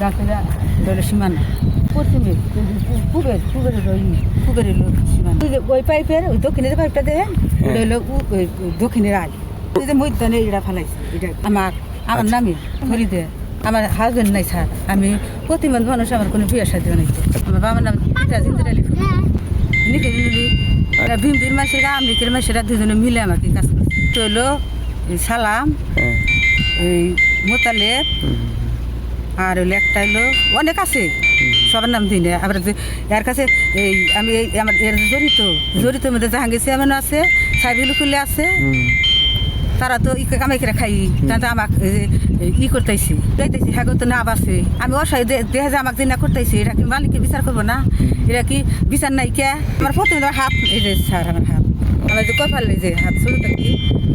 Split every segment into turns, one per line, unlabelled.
গাছেরা হলো সীমানা পশ্চিমে পুকুরের সীমানা ওই পাইপের ওই দক্ষিণে যে পাইপটা দেখেন ওটা হলো দক্ষিণের আগ ওই যে মধ্যে এটা ফেলাইছে এটা আমার নামে ফরিদে আমার হাজবেন্ড নাই স্যার আমি প্রতিবন্ধ মানুষ আমার কোনো বিয়ে সাথে নাই আমার বাবার নাম জিন্দিরালি ভীমবির মাসেরা আমেরিকার মাসেরা দুজনে মিলে আমাকে কাজ করছে তো হলো সালাম এই মোতালেব আর হইলো একটা হইলো অনেক আছে সবার নাম দিই না আবার এর কাছে এই আমি আমার এর জড়িত মধ্যে জাহাঙ্গীর চেয়ারম্যান আছে সাইবুল খুলে আছে তারা তো কামাই করে খাই তারা আমাকে করতেছি যাইতেছি হ্যাঁ তো না বাসে আমি অসহায় দেখা যায় আমাকে না করতেছি এটা কি মালিককে বিচার করবো না এটা কি বিচার নাই কে আমার প্রথমে হাত এই যে স্যার আমার হাত আমার যে কপালে যে হাত শুরু থাকি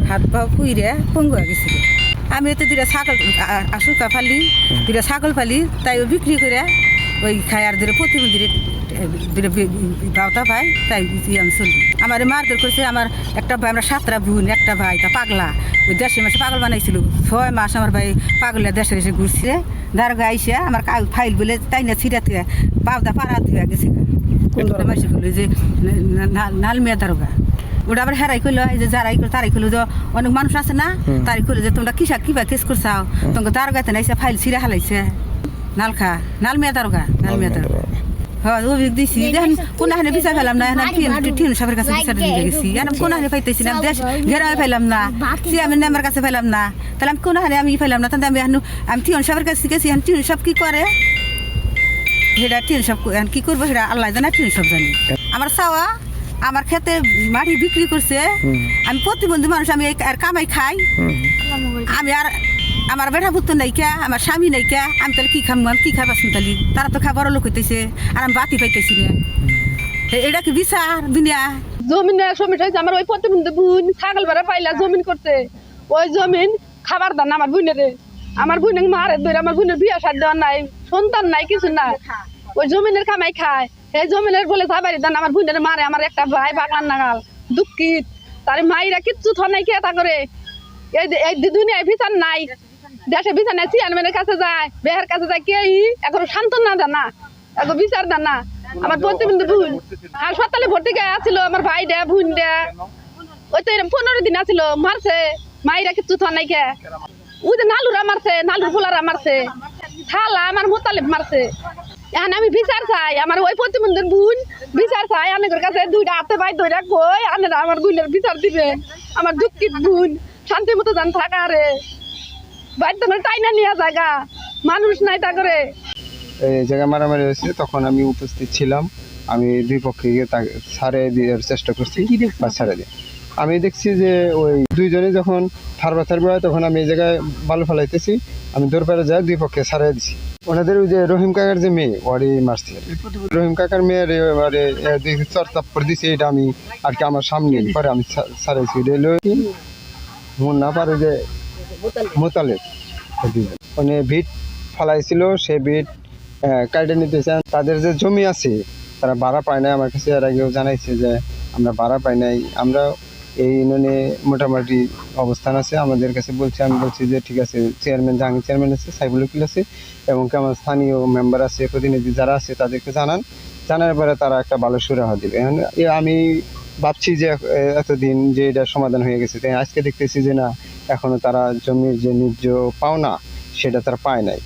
হাত পা ফুইরে পঙ্গু হয়ে গেছিল আমি তো দুটা ছাগল আশুকা ফালি দুটা ছাগল ফালি তাই বিক্রি করে ওই খাই আর দুটো প্রতিবন্ধীর বাউতা ভাই তাই আমি চলি আমার মারধর করছে আমার একটা ভাই আমরা 7টা বোন একটা ভাই তা পাগলা ওই দেশের মাসে পাগল বানাইছিল 6 মাস আমার ভাই পাগলা দেশের এসে ঘুরছে দারোগা আইসে আমার ফাইল বলে তাই না ছিঁড়াতে পাউদা পাড়া ধুয়ে গেছে মাসে করলো যে নালমিয়া দারোগা ওটা আবার হেরাই করলো এই যে যারাই করলো তারাই করলো যে অনেক মানুষ আছে না তারাই করলো যে তোমরা কিবা কেস করছাও তোমাকে দারোগাতে নাইছে ফাইল ছিঁড়া হালাইছে নালমিয়া দারোগা হ্যাঁ অভিযোগ দিছি দেখেন কোন হানে বিচার পেলাম না টিউন সাহেবের কাছে বিচার দিয়ে গেছি কোন হানে পাইতেছি না দেশ ঘেরাও পেলাম না চেয়ারম্যান আমার কাছে পেলাম না তাহলে আমি কোন হানে আমি পেলাম না তাহলে আমি টিউন সাহেবের কাছে গেছি টিউন সাহেব কি করে সেটা টিউন সাহেব কি করবো সেটা আল্লাহ জানে টিউন সাহেব জানি আমার চাওয়া আমার খেতে মাটি বিক্রি করছে আমি প্রতিবন্ধী মানুষ আমি আর কামাই খাই আমি আর আমার বেটা পুত্র নাই কে আমার স্বামী নাই কে আমি তাহলে কি খাম কি খাই পাচ্ছি তাহলে তারা তো খাবার লোক হইতেছে আর আমি বাতি পাইতেছি না এটা কি বিচার দুনিয়া
জমিন সমিট হয়েছে আমার ওই প্রতিবন্ধী বোন ছাগল বেড়া পাইলা জমিন করতে ওই জমিন খাবার দান আমার বোনের মারে ধরে আমার বোনের বিয়ে সার দেওয়ার নাই সন্তান নাই কিছু না ওই জমিনের কামাই খায় এই জমিনের বলে যাবারি দান আমার বোনের মারে আমার একটা ভাই বাগান নাগাল দুঃখিত তার মাইরা কিচ্ছু থনাই কে তা করে এই দুনিয়ায় বিচার নাই দেশে বিচার নাই চেয়ারম্যানের কাছে যায় বেহার কাছে যায় কে এখন সান্ত্বনা দেন না এখন বিচার দেন না আমার প্রতিবন্ধী বোন হাসপাতালে ভর্তি গায়ে আসছিল আমার ভাই দে বোন দে ওই তো এরকম 15 দিন আসছিল মারছে মাইরা কিচ্ছু থনাই কে ওই যে নালুরা মারছে নালুর ফুলারা মারছে থালা আমার মোতালেব মারছে এখন আমি বিচার চাই আমার ওই প্রতিবন্ধীর বোন বিচার চাই অনেকের কাছে 2টা হাতে ভাই ধরে কই আনেরা আমার বোনের বিচার দিবে আমার দুঃখিত বোন শান্তি মতো যান থাকা রে বাড়িতে টাই না নিয়ে জায়গা মানুষ নাই তা করে
এই জায়গায় মারামারি হয়েছে তখন আমি উপস্থিত ছিলাম আমি দুই পক্ষে গিয়ে তাকে ছাড়ে দেওয়ার চেষ্টা করছি বা ছাড়ে দিয়ে আমি দেখছি যে ওই দুইজনে যখন থারবা হয় তখন আমি এই জায়গায় বালু ফেলাইতেছি আমি দৌড় যাই দুই পক্ষে ছাড়াই দিছি ওনাদের ওই যে রহিম কাকার যে মেয়ে ওরই মারছে রহিম কাকার মেয়ের এবারে চড়চাপ্পড় দিছে এটা আমি আর কি আমার সামনে পরে আমি ছাড়াইছি মুন্না পারে যে মোতালেব মানে ভিট ফলাইছিল সে ভিট কাটে নিতে চান তাদের যে জমি আছে তারা ভাড়া পায় নাই আমার কাছে এর আগেও জানাইছে যে আমরা ভাড়া পাই নাই আমরা এই ইউনিয়নে মোটামুটি অবস্থান আছে আমাদের কাছে বলছে আমি বলছি যে ঠিক আছে চেয়ারম্যান জাহাঙ্গীর চেয়ারম্যান আছে সাইবুল উকিল আছে এবং আমার স্থানীয় মেম্বার আছে প্রতিনিধি যারা আছে তাদেরকে জানার পরে তারা একটা ভালো সুরাহা দিবে এখন আমি ভাবছি যে এতদিন যে এটা সমাধান হয়ে গেছে তাই আজকে দেখতেছি যে না এখনো তারা জমির যে ন্যায্য পাওনা সেটা তারা পায় নাই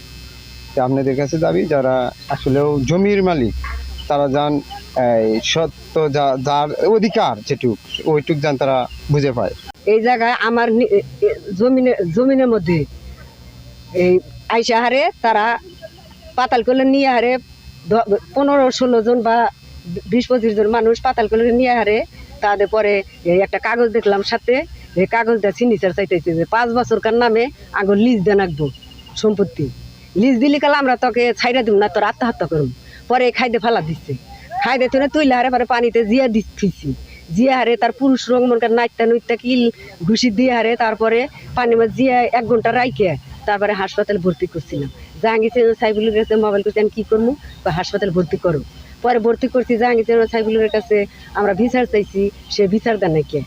আপনাদের কাছে দাবি যারা আসলেও জমির মালিক তারা যান সত্য যার অধিকার যেটুক ওইটুক যান তারা বুঝে পায়
এই জায়গায় আমার জমিনের মধ্যে এই আইসা হারে তারা পাতাল করলে নিয়ে হারে 15-16 জন বা 20-25 জন মানুষ পাতাল করলে নিয়ে হারে তাদের পরে একটা কাগজ দেখলাম সাথে এই কাগজটা সিগনেচার চাইতেছে যে 5 বছরকার নামে আগে লিজ দেন রাখবো সম্পত্তি লিজ দিলে কাল আমরা তোকে ছাইরা দিব না তোর আত্মহত্যা করুন পরে খাইতে ফালা দিচ্ছে খাইতে তুলে তুইলে হারে পরে পানিতে জিয়া দিচ্ছি জিয়া হারে তার পুরুষ রং মনকার নাইত্যা কিল ঘুষি দিয়ে হারে তারপরে পানি মাছ জিয়া 1 ঘন্টা রাইকে তারপরে হাসপাতালে ভর্তি করছিলাম জাহাঙ্গীর সাইবুলের কাছে মোবাইল করতে আমি কী করবো বা হাসপাতালে ভর্তি করো পরে ভর্তি করছি জাহাঙ্গীর সাইবুলের কাছে আমরা বিচার চাইছি সে বিচার দেন নাকি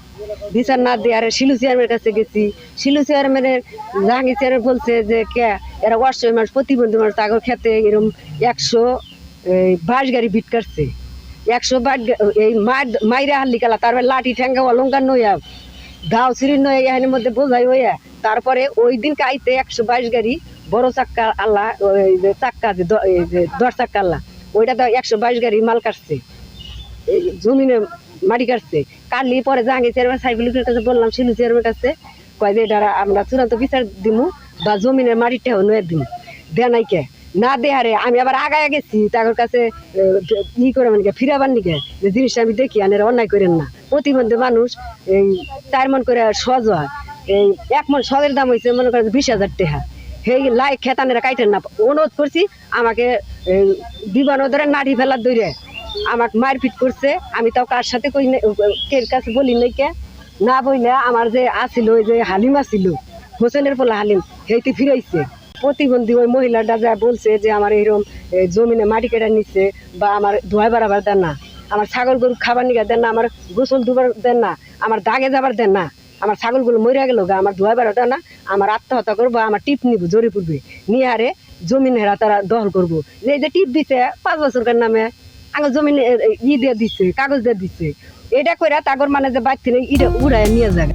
বিচার না দিয়ে আরে শিলু চেয়ারম্যানের কাছে গেছি শিলু চেয়ারম্যানের জাহাঙ্গীর চেয়ারম্যান বলছে যে কে এরা অসহায় মানুষ প্রতিবন্ধী মানুষ তাগর খেতে এরকম 122 গাড়ি বিট কাটছে 122 এই মাইরা হাল্লি কালা তারপরে লাঠি ঠেঙ্গা অলঙ্কার নইয়া গাও সিঁড়ি নইয়া এখানের মধ্যে বোঝাই হইয়া তারপরে ওই দিন কাইতে 122 গাড়ি বড় চাক্কা আল্লাহ ওই যে চাক্কা যে 10 চাক্কা আল্লাহ ওইটা তো 122 গাড়ি মাল কাটছে জমিনে মাটি কাটছে কাটলি পরে জাহাঙ্গীর চেয়ারম্যান সাইফুলের কাছে বললাম শিলু চেয়ারম্যান কাছে কয় যে এটা আমরা চূড়ান্ত বিচার দিমু বা জমিনের মাটিটাও নয় দিমু দে নাই কে না দেহারে আমি আবার আগায় গেছি তাদের কাছে ই করে মানে ফিরাবার নিকে যে জিনিসটা আমি দেখি আনের অন্যায় করেন না প্রতিবন্ধী মানুষ এই 4 মন করে সহজ হয় এই 1 মন সদের দাম হয়েছে মনে করেন 20,000 টাকা সেই লাই খেতানেরা কাইটেন না অনুরোধ করছি আমাকে বিমানও ধরে নাড়ি ফেলার দৌড়ে আমাকে মারপিট করছে আমি তাও কার সাথে কই কের কাছে বলি নাই কে না বইলে আমার যে আসিল ওই যে হালিম আসিল হোসেনের পোলা হালিম সেইটি ফিরাইছে প্রতিবন্ধী ওই মহিলাটা যা বলছে যে আমার এরকম জমিনে মাটি কেটে নিচ্ছে বা আমার ধোয়া বাড়াবার দেন না আমার ছাগল গরু খাবার নিয়ে দেন না আমার গোসল দুবার দেন না আমার দাগে যাবার দেন না আমার ছাগলগুলো মরিয়া গেল গা আমার ধোয়া বাড়া দেন না আমার আত্মহত্যা করবো আমার টিপ নিব জোরে পড়বে নিয়ে হারে জমিন হেরা তারা দখল করবো এই যে টিপ দিছে 5 বছরকার নামে আগে জমিন দিয়ে দিচ্ছে কাগজ দিয়ে দিচ্ছে এটা করে তাগর মানে যে বাচ্চা ইটা উড়ায় নিয়ে যাবে